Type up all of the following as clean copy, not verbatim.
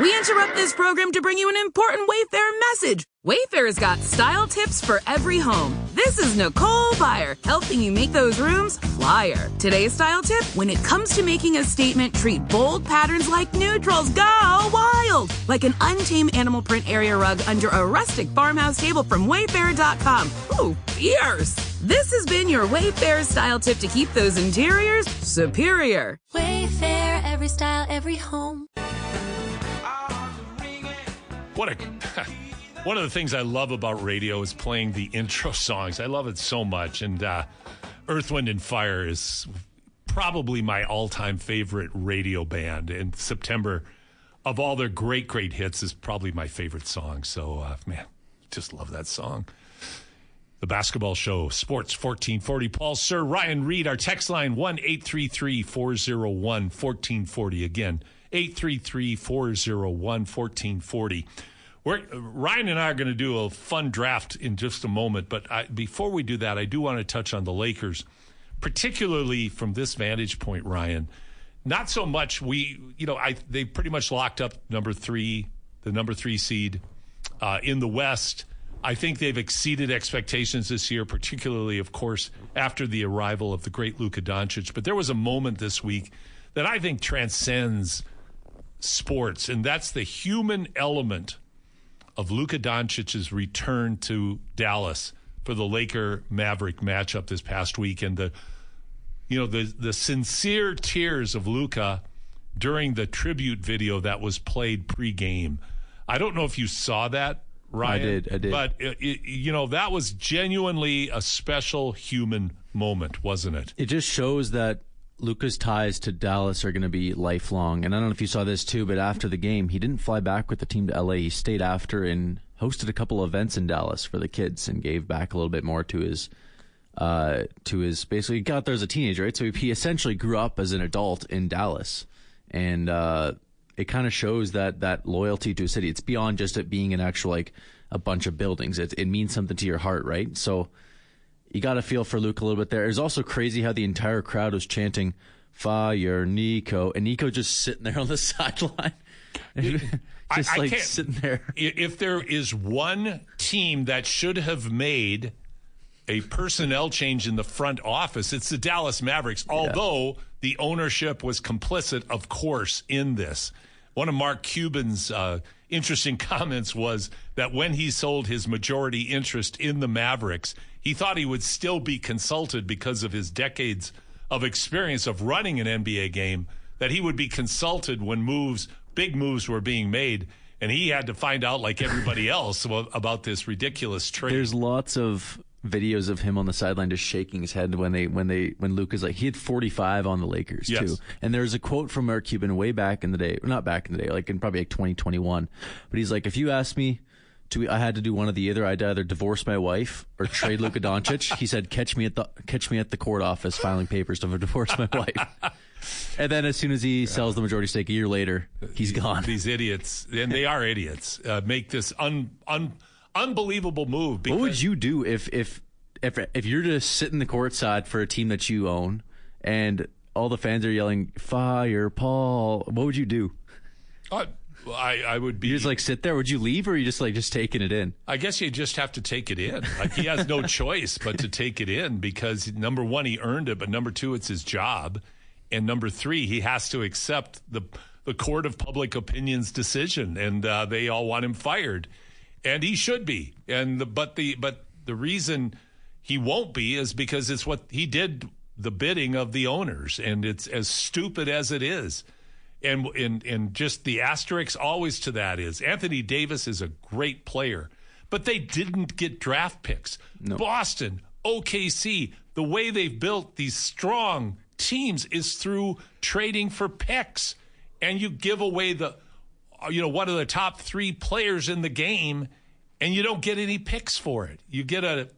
We interrupt this program to bring you an important Wayfair message. Wayfair's got style tips for every home. This is Nicole Byer, helping you make those rooms flyer. Today's style tip: when it comes to making a statement, treat bold patterns like neutrals. Go wild! Like an untamed animal print area rug under a rustic farmhouse table from Wayfair.com. Ooh, fierce! This has been your Wayfair style tip to keep those interiors superior. Wayfair, every style, every home. One of the things I love about radio is playing the intro songs. I love it so much. And Earth, Wind, and Fire is probably my all-time favorite radio band. And September, of all their great, great hits, is probably my favorite song. So, man, just love that song. The Basketball Show, Sports 1440. Paul, Sir, Ryan Reed, our text line, 1-833-401-1440. Again, 833-401-1440. Ryan and I are going to do a fun draft in just a moment, but before we do that, I do want to touch on the Lakers, particularly from this vantage point, Ryan. Not so much they pretty much locked up the number three seed in the West. I think they've exceeded expectations this year, particularly, of course, after the arrival of the great Luka Doncic. But there was a moment this week that I think transcends sports, and that's the human element of Luka Doncic's return to Dallas for the Laker-Maverick matchup this past week, and the sincere tears of Luka during the tribute video that was played pregame. I don't know if you saw that, Ryan. I did. But that was genuinely a special human moment, wasn't it? It just shows that Luka's ties to Dallas are going to be lifelong. And I don't know if you saw this too, but after the game, he didn't fly back with the team to LA. He stayed after and hosted a couple of events in Dallas for the kids and gave back a little bit more to his basically, he got there as a teenager, right? So he essentially grew up as an adult in Dallas. And it kind of shows that loyalty to a city. It's beyond just it being an actual, like, a bunch of buildings. It means something to your heart, right? So you got to feel for Luke a little bit there. It's also crazy how the entire crowd was chanting, "Fire Nico," and Nico just sitting there on the sideline. Sitting there. If there is one team that should have made a personnel change in the front office, it's the Dallas Mavericks, although the ownership was complicit, of course, in this. One of Mark Cuban's interesting comments was that when he sold his majority interest in the Mavericks, he thought he would still be consulted because of his decades of experience of running an NBA game, that he would be consulted when big moves were being made, and he had to find out, like everybody else, about this ridiculous trade. There's lots of videos of him on the sideline just shaking his head when Luke is like, he had 45 on the Lakers too. And there's a quote from Mark Cuban way back in the day, not back in the day, like in probably like 2021. But he's like, if you asked me I had to do one of the either, I'd either divorce my wife or trade Luka Doncic. He said, catch me at the court office filing papers to divorce my wife. And then as soon as he sells the majority stake a year later, he's gone. These idiots, and they are idiots, make this unbelievable move. What would you do if you're just sitting the court side for a team that you own and all the fans are yelling, "Fire Paul"? What would you do? I would be. You just like sit there? Would you leave, or are you just taking it in? I guess you just have to take it in. Like, he has no choice but to take it in, because number one, he earned it, but number two, it's his job, and number three, he has to accept the court of public opinion's decision, and they all want him fired, and he should be. But the reason he won't be is because it's what he did, the bidding of the owners, and it's as stupid as it is. And just the asterisk always to that is Anthony Davis is a great player, but they didn't get draft picks. No. Boston, OKC, the way they've built these strong teams is through trading for picks. And you give away one of the top three players in the game, and you don't get any picks for it. You get an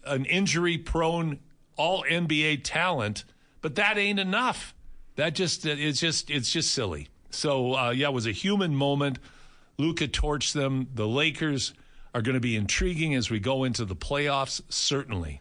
injury-prone all-NBA talent, but that ain't enough. It's just silly. So, it was a human moment. Luka torched them. The Lakers are going to be intriguing as we go into the playoffs, certainly.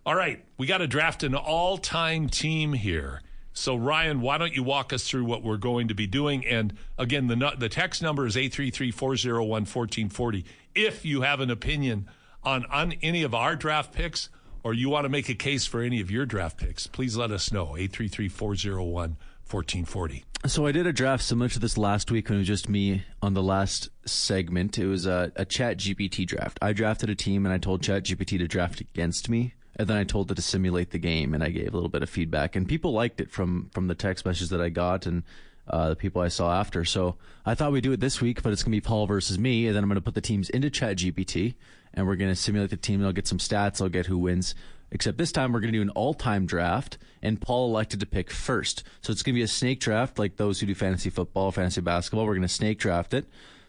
All right, we got to draft an all-time team here. So, Ryan, why don't you walk us through what we're going to be doing? And, again, the text number is 833-401-1440. If you have an opinion on any of our draft picks or you want to make a case for any of your draft picks, please let us know, 833-401-1440. So I did a draft similar to this last week when it was just me on the last segment. It was a ChatGPT draft. I drafted a team, and I told ChatGPT to draft against me. And then I told it to simulate the game, and I gave a little bit of feedback. And people liked it from the text messages that I got and the people I saw after. So I thought we'd do it this week, but it's going to be Paul versus me. And then I'm going to put the teams into ChatGPT, and we're going to simulate the team, and I'll get some stats. I'll get who wins. Except this time we're going to do an all-time draft, and Paul elected to pick first. So it's going to be a snake draft like those who do fantasy football, fantasy basketball. We're going to snake draft it.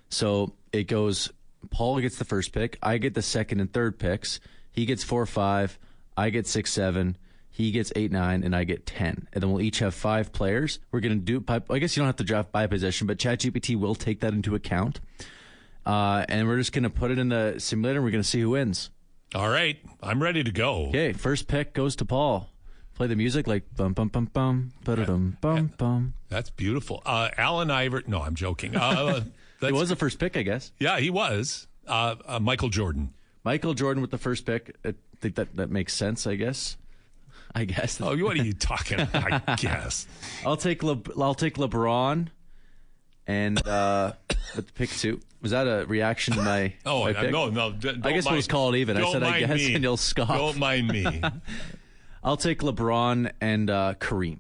So it goes, Paul gets the first pick. I get the second and third picks. He gets 4, 5. I get 6, 7, he gets 8, 9, and I get 10. And then we'll each have 5 players. We're going to do, I guess you don't have to draft by position, but ChatGPT will take that into account. And we're just going to put it in the simulator, and we're going to see who wins. All right. I'm ready to go. Okay, first pick goes to Paul. Play the music like bum, bum, bum, bum, ba-da-dum, bum, bum. That's beautiful. Allen Iverson. No, I'm joking. It was the first pick, I guess. Yeah, he was. Michael Jordan. Michael Jordan with the first pick. I think that makes sense, I guess. Oh, what are you talking about? I guess. I'll take LeBron and with pick 2. Was that a reaction to my my pick? No. I guess we'll just call it even. I said I guess, me. And you'll scoff. Don't mind me. I'll take LeBron and Kareem.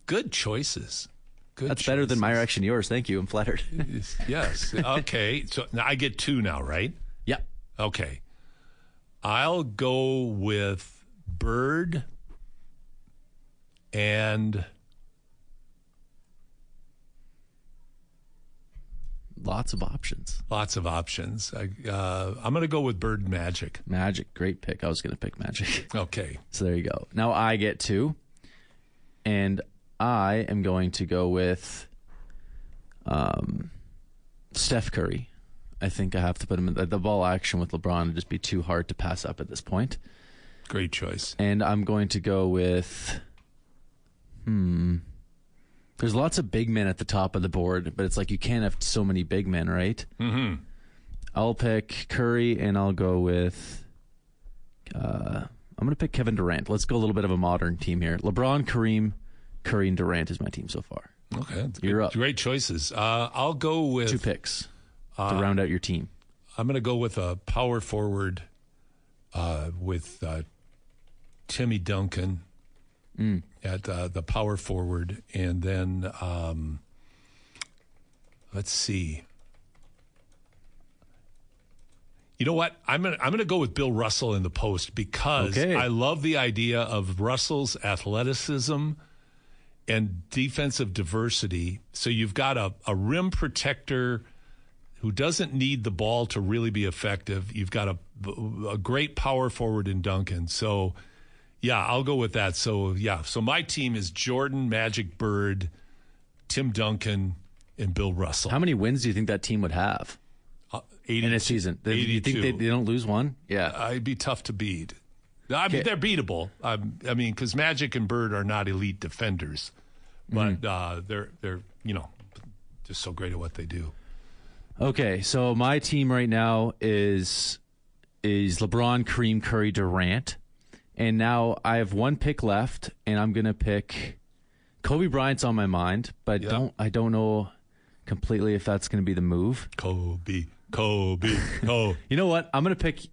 Good choices. That's better than my reaction to yours. Thank you. I'm flattered. Yes. Okay. So now I get 2 now, right? Yeah. Okay. I'll go with Bird and lots of options. I'm going to go with Bird and Magic. Magic, great pick. I was going to pick Magic. Okay. So there you go. Now I get 2, and I am going to go with Steph Curry. I think I have to put him in the ball action with LeBron would just be too hard to pass up at this point. Great choice. And I'm going to go with there's lots of big men at the top of the board, but it's like you can't have so many big men, right? Mm-hmm. I'll pick Curry, and I'll go with I'm going to pick Kevin Durant. Let's go a little bit of a modern team here. LeBron, Kareem, Curry, and Durant is my team so far. Okay. You're up. Great choices. I'll go with 2 picks to round out your team. I'm going to go with a power forward with Timmy Duncan at the power forward. And then, let's see. You know what? I'm gonna go with Bill Russell in the post because I love the idea of Russell's athleticism and defensive diversity. So you've got a rim protector who doesn't need the ball to really be effective. You've got a great power forward in Duncan. So, yeah, I'll go with that. So, yeah. So my team is Jordan, Magic, Bird, Tim Duncan, and Bill Russell. How many wins do you think that team would have 82, in a season? Do you think they don't lose one? Yeah. It'd be tough to beat. I mean, they're beatable. I mean, because Magic and Bird are not elite defenders. But they're just so great at what they do. Okay, so my team right now is LeBron, Kareem, Curry, Durant, and now I have 1 pick left, and I'm gonna pick Kobe Bryant's on my mind, but I don't know completely if that's gonna be the move. Kobe. You know what? I'll pick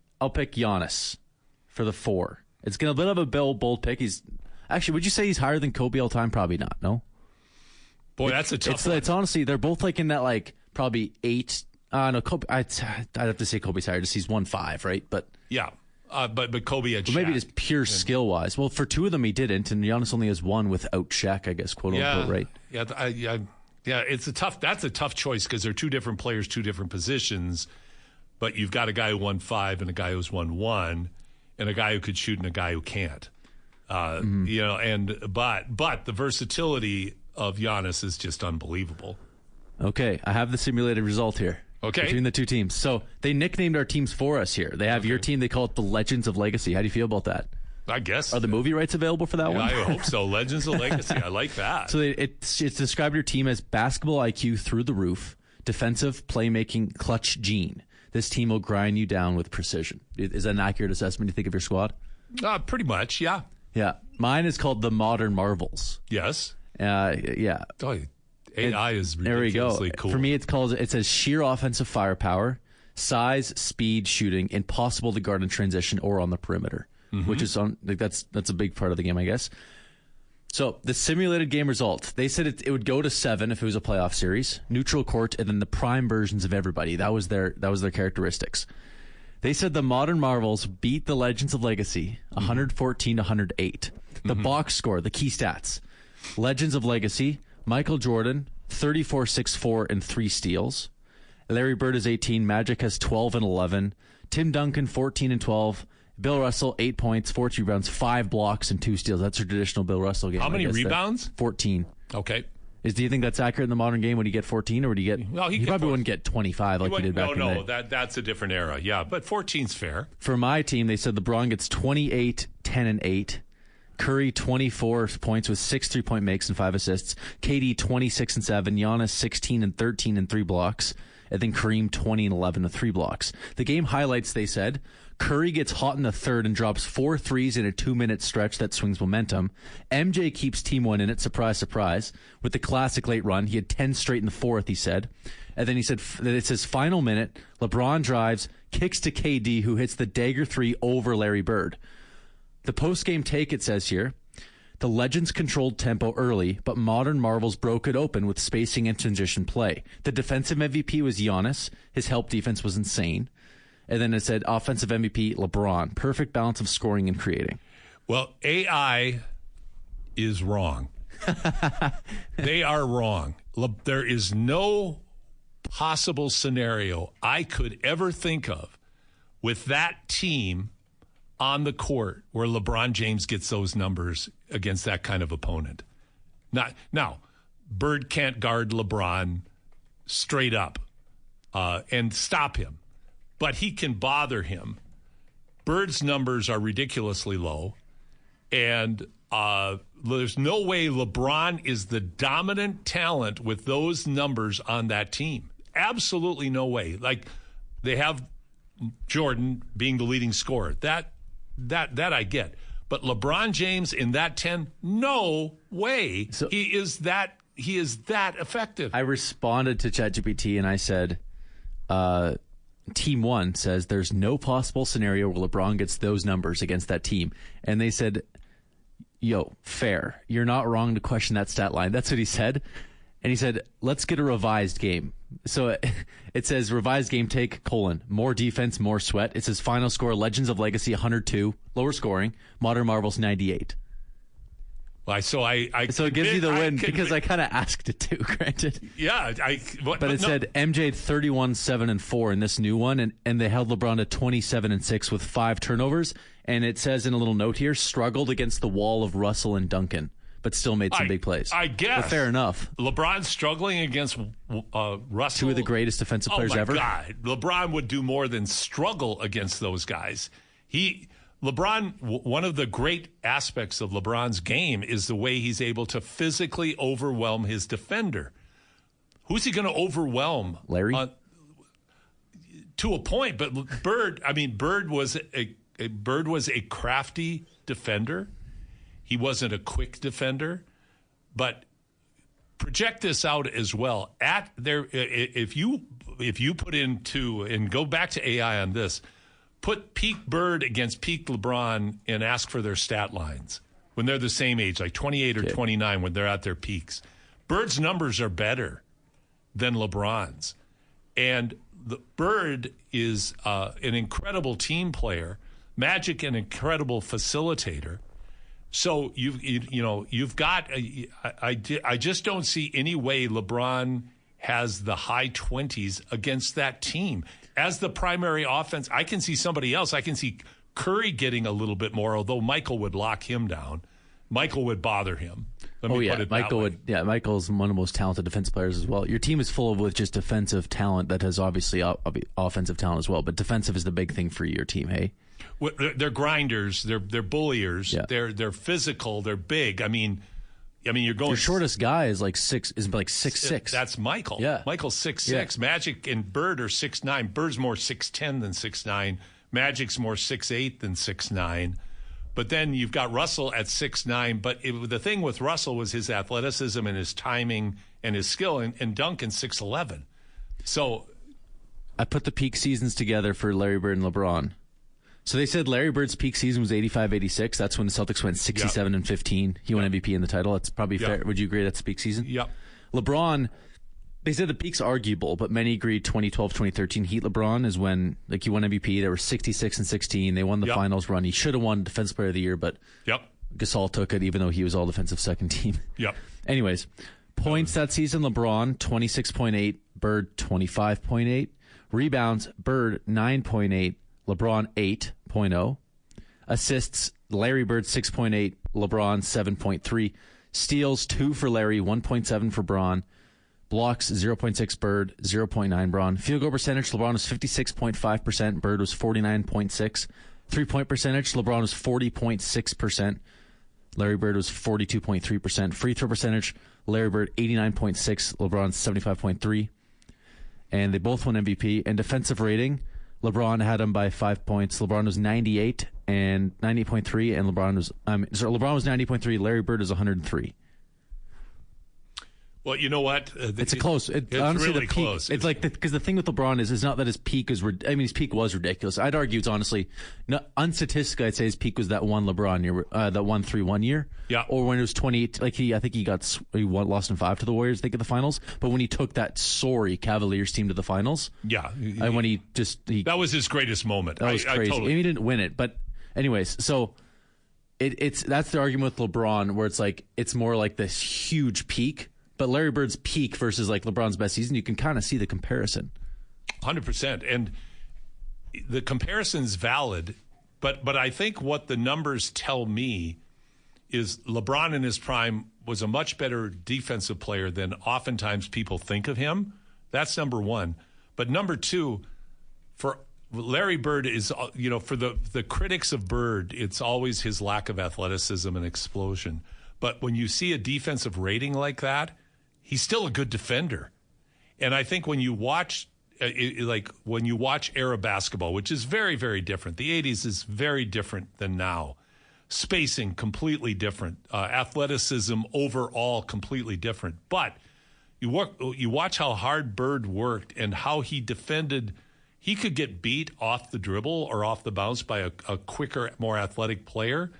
Giannis for the 4. It's gonna be a bit of a bold pick. Would you say he's higher than Kobe all time? Probably not. No. Boy, that's a tough one. It's honestly they're both like in that like. Probably 8. No, Kobe. I'd have to say Kobe's higher. Just he's 1.5, right? But yeah, but Kobe had Shaq. Maybe just pure skill wise. Well, for 2 of them he didn't, and Giannis only has 1 without Shaq, I guess, quote unquote, right? Yeah. That's a tough choice because they're 2 different players, 2 different positions. But you've got a guy who won 5 and a guy who's won 1, and a guy who could shoot and a guy who can't. But the versatility of Giannis is just unbelievable. Okay, I have the simulated result here. Okay. Between the 2 teams. So they nicknamed our teams for us here. They have your team, they call it the Legends of Legacy. How do you feel about that? I guess. Are the movie rights available for that one? I hope so. Legends of Legacy. I like that. So it's described your team as basketball IQ through the roof, defensive playmaking clutch gene. This team will grind you down with precision. Is that an accurate assessment, you think, of your squad? Pretty much, yeah. Yeah. Mine is called the Modern Marvels. Yes. Yeah. Oh, AI is there we ridiculously go. cool. For me, it says sheer offensive firepower, size, speed, shooting, impossible to guard in transition or on the perimeter, which is that's a big part of the game, I guess. So the simulated game result, they said it would go to 7 if it was a playoff series, neutral court, and then the prime versions of everybody. That was their characteristics. They said the Modern Marvels beat the Legends of Legacy 114-108. The box score, the key stats: Legends of Legacy, Michael Jordan 34-6-4 and 3 steals. Larry Bird is 18. Magic has 12 and 11. Tim Duncan 14 and 12. Bill Russell 8 points, 4 rebounds, 5 blocks, and 2 steals. That's a traditional Bill Russell game. How many rebounds? 14. Okay. Do you think that's accurate in the modern game? Would he get 14 or would he get? Well, he probably wouldn't get 25 like he did back in the day. No, that's a different era. Yeah, but 14's fair. For my team, they said LeBron gets 28, 10, and 8. Curry 24 points with 6 3-point makes and 5 assists. KD 26 and 7. Giannis 16 and 13 and 3 blocks. And then Kareem 20 and 11 and 3 blocks. The game highlights, they said, Curry gets hot in the third and drops 4 threes in a 2-minute stretch that swings momentum. MJ keeps Team 1 in it, surprise, surprise, with the classic late run. He had 10 straight in the fourth, he said. And then he said that it's his final minute. LeBron drives, kicks to KD, who hits the dagger 3 over Larry Bird. The post-game take, it says here, the Legends controlled tempo early, but Modern Marvels broke it open with spacing and transition play. The defensive MVP was Giannis. His help defense was insane. And then it said offensive MVP, LeBron. Perfect balance of scoring and creating. Well, AI is wrong. They are wrong. There is no possible scenario I could ever think of with that team on the court where LeBron James gets those numbers against that kind of opponent. Now, Bird can't guard LeBron straight up and stop him, but he can bother him. Bird's numbers are ridiculously low, and there's no way LeBron is the dominant talent with those numbers on that team. Absolutely no way. Like, they have Jordan being the leading scorer. That I get. But LeBron James in that 10, no way. So he is that effective. I responded to ChatGPT and I said, Team 1 says there's no possible scenario where LeBron gets those numbers against that team. And they said, yo, fair. You're not wrong to question that stat line. That's what he said. And he said, let's get a revised game. So it says revised game take, more defense, more sweat. It says final score, Legends of Legacy 102, lower scoring, Modern Marvels 98. So it gives you the win because I kind of asked it too, granted. Yeah. But it said MJ 31, 7, and 4 in this new one, and they held LeBron to 27 and 6 with 5 turnovers. And it says in a little note here, struggled against the wall of Russell and Duncan, but still made some big plays. I guess. But fair enough. LeBron struggling against Russell. 2 of the greatest defensive players ever. Oh, my God. LeBron would do more than struggle against those guys. LeBron, one of the great aspects of LeBron's game is the way he's able to physically overwhelm his defender. Who's he going to overwhelm? Larry? To a point, but Bird was a crafty defender. He wasn't a quick defender, but project this out as well. If you put into and go back to AI on this, put peak Bird against peak LeBron and ask for their stat lines when they're the same age, like 28 or 29 when they're at their peaks. Bird's numbers are better than LeBron's, and Bird is an incredible team player. Magic, an incredible facilitator. So you've got. I just don't see any way LeBron has the high 20s against that team as the primary offense. I can see somebody else. I can see Curry getting a little bit more, although Michael would lock him down. Michael would bother him. Let me put it Michael that way. would. Yeah, Michael's one of the most talented defense players as well. Your team is full with just defensive talent that has obviously offensive talent as well, but defensive is the big thing for your team. Hey, Well, they're grinders. They're bulliers. Yeah. They're physical. They're big. I mean, you're going. your shortest guy is like 6'6". That's Michael. Yeah. Michael's 6'6". Yeah. Magic and Bird are 6'9". Bird's more 6'10" than 6'9". Magic's more 6'8" than 6'9". But then you've got Russell at 6'9". But the thing with Russell was his athleticism and his timing and his skill, and Duncan 6'11". So I put the peak seasons together for Larry Bird and LeBron. So they said Larry Bird's peak season was 85-86. That's when the Celtics went 67-15. He won MVP in the title. That's probably fair. Would you agree that's peak season? Yep. LeBron, they said the peak's arguable, but many agreed 2012-2013 Heat LeBron is when he won MVP. They were 66-16. They won the finals run. He should have won Defensive Player of the Year, but Gasol took it even though he was all defensive second team. Yep. Anyways, points that season, LeBron 26.8, Bird 25.8. Rebounds, Bird 9.8, LeBron 8.0. Assists, Larry Bird 6.8, LeBron 7.3. Steals, 2 for Larry, 1.7 for Bron. Blocks, 0.6 Bird, 0.9 Bron. Field goal percentage, LeBron was 56.5%, Bird was 49.6%. 3-point percentage, LeBron was 40.6%. Larry Bird was 42.3%. Free throw percentage, Larry Bird 89.6%, LeBron 75.3%. And they both won MVP. And defensive rating, LeBron had him by 5 points. LeBron was 98 and 98.3, and LeBron was 90.3. Larry Bird is 103. Well, you know what? It's a close. It's honestly, really the peak, close. It's like because the thing with LeBron is not that his peak is. His peak was ridiculous. I'd argue it's honestly unstatistical. I'd say his peak was that one LeBron year, that 1-3-1 year. Yeah. Or when it was 28. Like I think he lost in 5 to the Warriors. I think at the finals. But when he took that sorry Cavaliers team to the finals. Yeah. And when he that was his greatest moment. That was crazy. I mean, he didn't win it, but anyways, so. That's the argument with LeBron, where it's like it's more like this huge peak. But Larry Bird's peak versus like LeBron's best season, you can kind of see the comparison. 100%. And the comparison's valid, but I think what the numbers tell me is LeBron in his prime was a much better defensive player than oftentimes people think of him. That's number one. But number two, for Larry Bird is, for the critics of Bird, it's always his lack of athleticism and explosion. But when you see a defensive rating like that, he's still a good defender. And I think when you watch era basketball, which is very, very different. The 80s is very different than now. Spacing, completely different. Athleticism overall, completely different. But you watch how hard Bird worked and how he defended. He could get beat off the dribble or off the bounce by a quicker, more athletic player,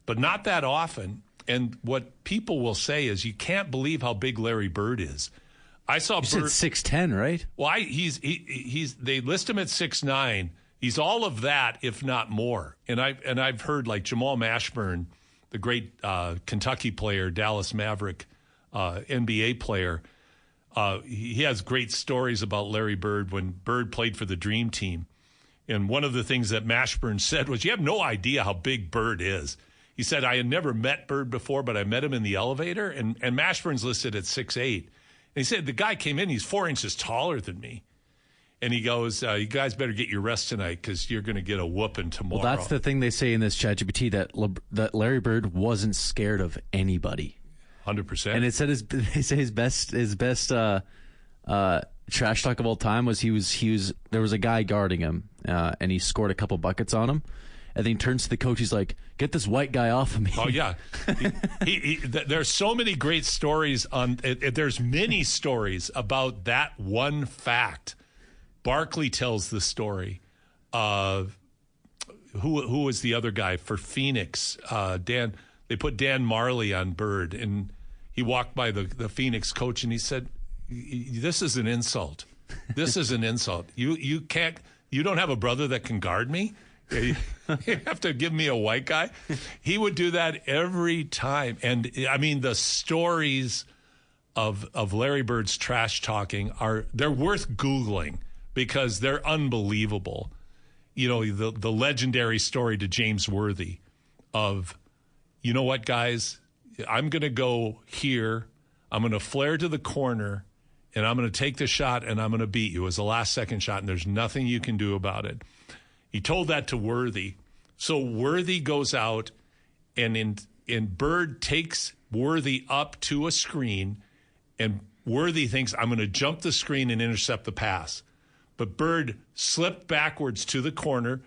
but not that often. And what people will say is, you can't believe how big Larry Bird is. I saw Bird. You said 6'10", right? Well, they list him at 6'9". He's all of that, if not more. And I've heard like Jamal Mashburn, the great Kentucky player, Dallas Maverick, NBA player. He has great stories about Larry Bird when Bird played for the Dream Team. And one of the things that Mashburn said was, you have no idea how big Bird is. He said, I had never met Bird before, but I met him in the elevator. And Mashburn's listed at 6'8". And he said, the guy came in, he's 4 inches taller than me. And he goes, you guys better get your rest tonight because you're going to get a whooping tomorrow. Well, that's the thing they say in this ChatGPT, that Larry Bird wasn't scared of anybody. 100%. And it said they say his best trash talk of all time was there was a guy guarding him and he scored a couple buckets on him. And then he turns to the coach. He's like, "Get this white guy off of me." Oh yeah, there's so many great stories on. There's many stories about that one fact. Barkley tells the story of who was the other guy for Phoenix. Dan. They put Dan Marley on Bird, and he walked by the Phoenix coach, and he said, "This is an insult. This is an insult. You can't. You don't have a brother that can guard me." You have to give me a white guy. He would do that every time. And I mean, the stories of Larry Bird's trash talking they're worth Googling because they're unbelievable. The legendary story to James Worthy of, you know what, guys? I'm going to go here. I'm going to flare to the corner, and I'm going to take the shot, and I'm going to beat you. It was the last-second shot, and there's nothing you can do about it. He told that to Worthy. So Worthy goes out, and Bird takes Worthy up to a screen, and Worthy thinks, I'm going to jump the screen and intercept the pass. But Bird slipped backwards to the corner.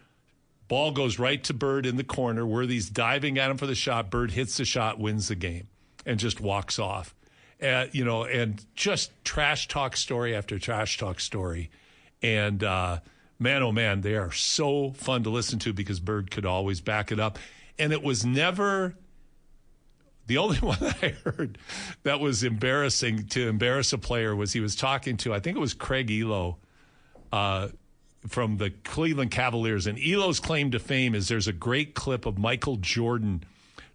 Ball goes right to Bird in the corner. Worthy's diving at him for the shot. Bird hits the shot, wins the game, and just walks off. And just trash talk story after trash talk story. And man, oh man, they are so fun to listen to because Bird could always back it up. And it was never the only one that I heard that was embarrassing to embarrass a player was he was talking to, I think it was Craig Elo from the Cleveland Cavaliers. And Elo's claim to fame is there's a great clip of Michael Jordan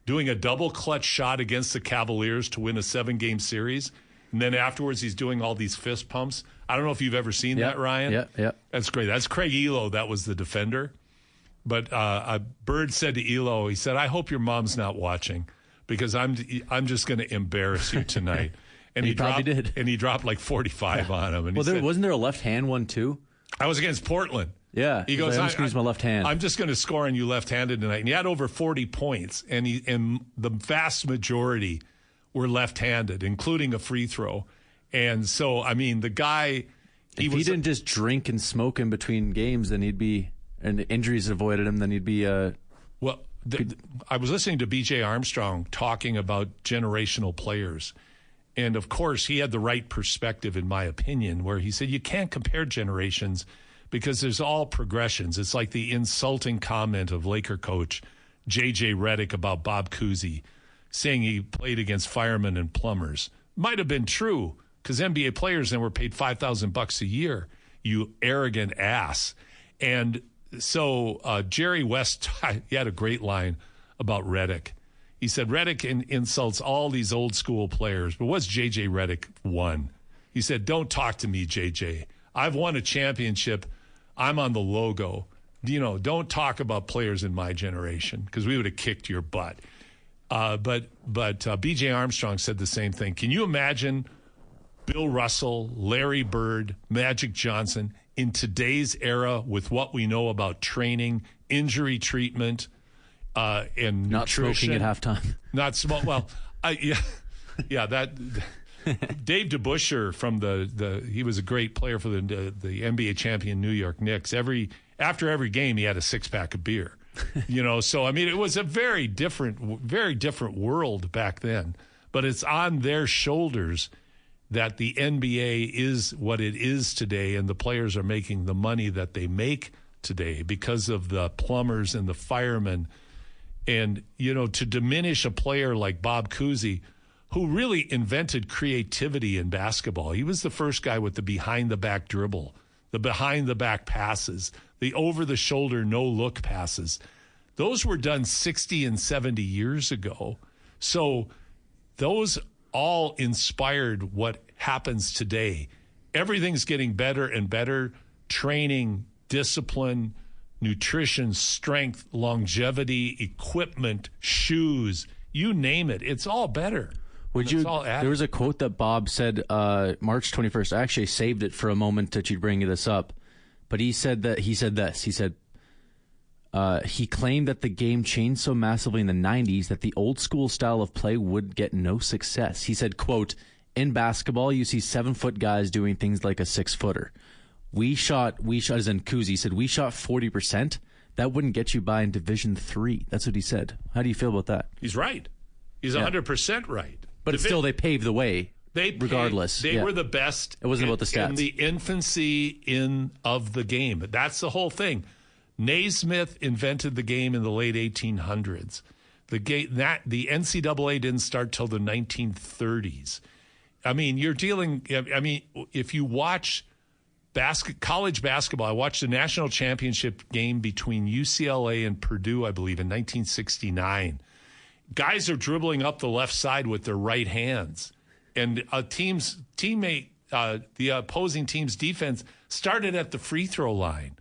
doing a double clutch shot against the Cavaliers to win a 7-game series. And then afterwards, he's doing all these fist pumps. I don't know if you've ever seen that, Ryan. Yeah. That's great. That's Craig Elo. That was the defender. But Bird said to Elo, he said, I hope your mom's not watching because I'm just going to embarrass you tonight. And he probably did. And he dropped like 45 on him. And wasn't there a left-hand one too? I was against Portland. Yeah, he goes, I'm just going to use my left hand. I'm just going to score on you left-handed tonight. And he had over 40 points, and the vast majority were left-handed, including a free throw. And so, I mean, the guy... If he didn't just drink and smoke in between games, then he'd be... And injuries avoided him, then he'd be... Well, I was listening to B.J. Armstrong talking about generational players. And, of course, he had the right perspective, in my opinion, where he said you can't compare generations because there's all progressions. It's like the insulting comment of Laker coach J.J. Redick about Bob Cousy, saying he played against firemen and plumbers. Might have been true because NBA players then were paid $5,000 a year, you arrogant ass. And so Jerry West, he had a great line about Redick. He said, Redick insults all these old school players, but what's J.J. Redick won? He said, don't talk to me, J.J. I've won a championship. I'm on the logo. Don't talk about players in my generation because we would have kicked your butt. But B.J. Armstrong said the same thing. Can you imagine Bill Russell, Larry Bird, Magic Johnson in today's era with what we know about training, injury treatment, and not nutrition? Smoking at halftime. Not smoke. Well, that Dave DeBusschere from he was a great player for the NBA champion New York Knicks. After every game, he had a 6-pack of beer. So I mean, it was a very different world back then. But it's on their shoulders that the NBA is what it is today, and the players are making the money that they make today because of the plumbers and the firemen. And, to diminish a player like Bob Cousy, who really invented creativity in basketball. He was the first guy with the behind-the-back dribble, the behind-the-back passes, the over-the-shoulder no-look passes. Those were done 60 and 70 years ago. So those all inspired what happens today. Everything's getting better and better. Training, discipline, nutrition, strength, longevity, equipment, shoes, you name it. It's all better. There was a quote that Bob said March 21st. I actually saved it for a moment that you'd bring this up. But he said this. He said, he claimed that the game changed so massively in the 90s that the old school style of play would get no success. He said, quote, in basketball, you see 7-foot guys doing things like a 6-footer. We shot as in Cousy said, we shot 40%. That wouldn't get you by in Division III. That's what he said. How do you feel about that? He's right. He's 100% right. But still, they paved the way. Regardless. They were the best. It wasn't about the stats. In the infancy of the game. That's the whole thing. Naismith invented the game in the late 1800s. The NCAA didn't start till the 1930s. I mean, if you watch college basketball, I watched the national championship game between UCLA and Purdue, I believe, in 1969. Guys are dribbling up the left side with their right hands. And the opposing team's defense started at the free throw line.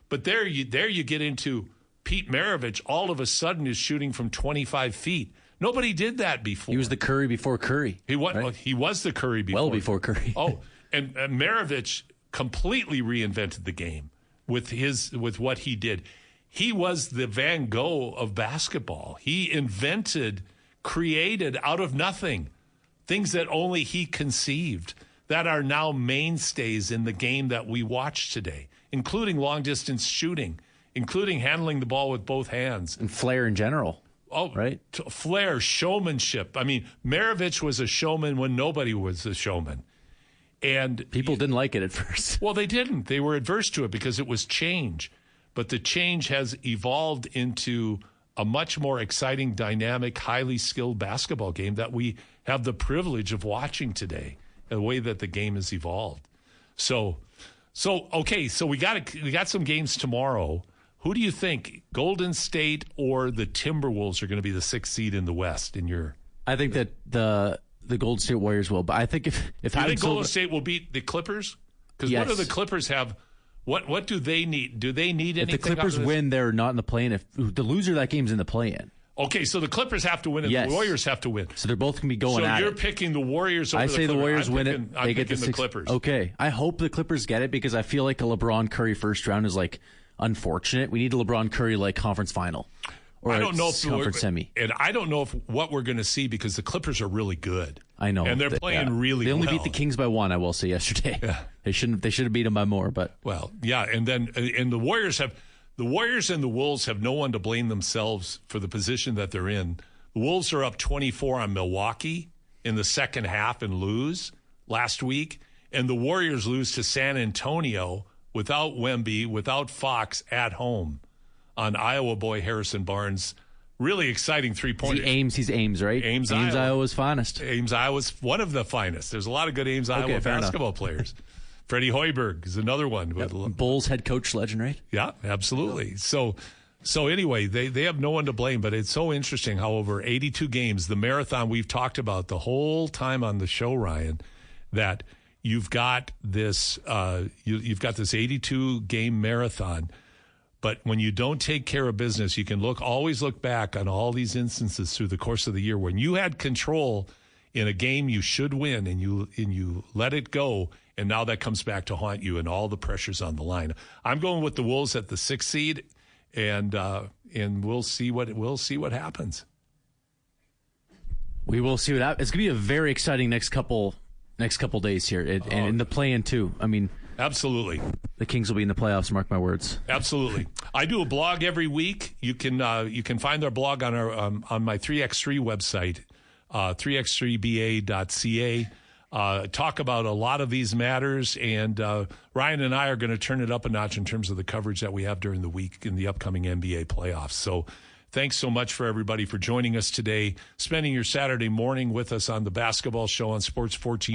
But there you get into Pete Maravich all of a sudden is shooting from 25 feet. Nobody did that before. He was the Curry before Curry. He was, right? He was the Curry before. Well before Curry. And Maravich completely reinvented the game with what he did. He was the Van Gogh of basketball. He created out of nothing things that only he conceived that are now mainstays in the game that we watch today, including long-distance shooting, including handling the ball with both hands. And flair in general. Oh, right. Flair, showmanship. I mean, Maravich was a showman when nobody was a showman. And people didn't like it at first. Well, they didn't. They were adverse to it because it was change. But the change has evolved into a much more exciting, dynamic, highly skilled basketball game that we have the privilege of watching today, the way that the game has evolved. So we got some games tomorrow. Who do you think, Golden State or the Timberwolves, are going to be the 6th seed in the West? I think that the Golden State Warriors will, but I think if you think Golden State will beat the Clippers? Because yes. What do the Clippers have? What do they need? Do they need anything? If the Clippers win, they're not in the play-in. If the loser of that game's in the play-in. Okay, so the Clippers have to win and the Warriors have to win. So they're both going to be going at it. So you're picking the Warriors over the Clippers. I say the Warriors win it. They get the Clippers. Okay. I hope the Clippers get it because I feel like a LeBron Curry first round is like unfortunate. We need a LeBron Curry like conference final. Or I don't know if conference semi. And I don't know if what we're going to see because the Clippers are really good. I know. And they're playing really well. They only beat the Kings by 1, I will say, yesterday. Yeah. They should have beat them by more, but well, yeah, and the Warriors and the Wolves have no one to blame themselves for the position that they're in. The Wolves are up 24 on Milwaukee in the second half and lose last week, and the Warriors lose to San Antonio without Wemby, without Fox at home on Iowa boy Harrison Barnes. Really exciting three-pointer. He's Ames, right? Ames, Iowa's finest. Ames, Iowa's one of the finest. There's a lot of good Ames, Iowa basketball players. Freddie Hoiberg is another one. Bulls head coach legend, right? Yeah, absolutely. So anyway, they have no one to blame, but it's so interesting how over 82 games, the marathon we've talked about the whole time on the show, Ryan, that you've got this 82 game marathon. But when you don't take care of business, you can always look back on all these instances through the course of the year when you had control in a game you should win and you let it go, and now that comes back to haunt you and all the pressures on the line. I'm going with the Wolves at the 6th seed, and we'll see what happens. We will see what happens. It's going to be a very exciting next couple days here, and in the play-in too. I mean. Absolutely. The Kings will be in the playoffs, mark my words. Absolutely. I do a blog every week. You can find our blog on my 3x3 website, 3x3ba.ca. Talk about a lot of these matters, and Ryan and I are going to turn it up a notch in terms of the coverage that we have during the week in the upcoming NBA playoffs. So thanks so much for everybody for joining us today, spending your Saturday morning with us on the basketball show on Sports 14.